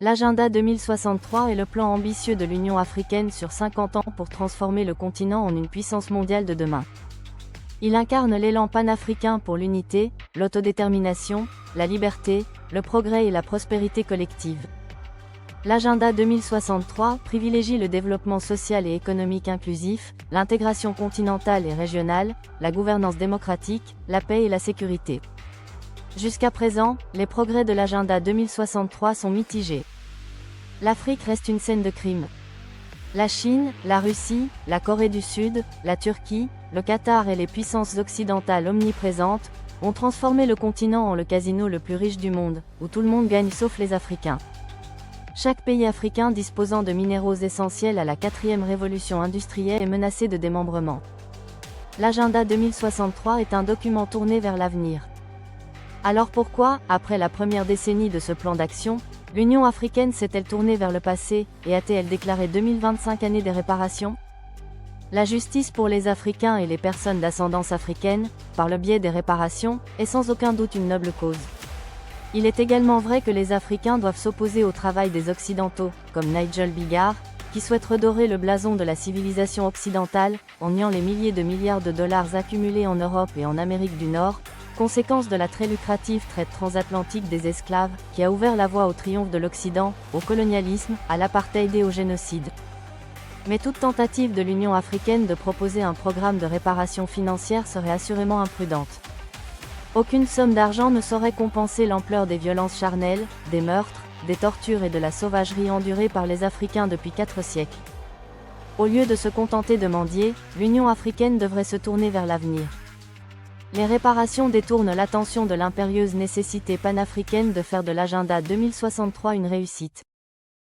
L'Agenda 2063 est le plan ambitieux de l'Union africaine sur 50 ans pour transformer le continent en une puissance mondiale de demain. Il incarne l'élan panafricain pour l'unité, l'autodétermination, la liberté, le progrès et la prospérité collective. L'Agenda 2063 privilégie le développement social et économique inclusif, l'intégration continentale et régionale, la gouvernance démocratique, la paix et la sécurité. Jusqu'à présent, les progrès de l'Agenda 2063 sont mitigés. L'Afrique reste une scène de crime. La Chine, la Russie, la Corée du Sud, la Turquie, le Qatar et les puissances occidentales omniprésentes ont transformé le continent en le casino le plus riche du monde, où tout le monde gagne sauf les Africains. Chaque pays africain disposant de minéraux essentiels à la 4e révolution industrielle est menacé de démembrement. L'Agenda 2063 est un document tourné vers l'avenir. Alors pourquoi, après la première décennie de ce plan d'action, l'Union africaine s'est-elle tournée vers le passé, et a-t-elle déclaré 2025 année des réparations? La justice pour les Africains et les personnes d'ascendance africaine, par le biais des réparations, est sans aucun doute une noble cause. Il est également vrai que les Africains doivent s'opposer au travail des Occidentaux, comme Nigel Bigard, qui souhaite redorer le blason de la civilisation occidentale, en niant les milliers de milliards de dollars accumulés en Europe et en Amérique du Nord, conséquence de la très lucrative traite transatlantique des esclaves, qui a ouvert la voie au triomphe de l'Occident, au colonialisme, à l'apartheid et au génocide. Mais toute tentative de l'Union africaine de proposer un programme de réparation financière serait assurément imprudente. Aucune somme d'argent ne saurait compenser l'ampleur des violences charnelles, des meurtres, des tortures et de la sauvagerie endurée par les Africains depuis 4 siècles. Au lieu de se contenter de mendier, l'Union africaine devrait se tourner vers l'avenir. Les réparations détournent l'attention de l'impérieuse nécessité panafricaine de faire de l'Agenda 2063 une réussite.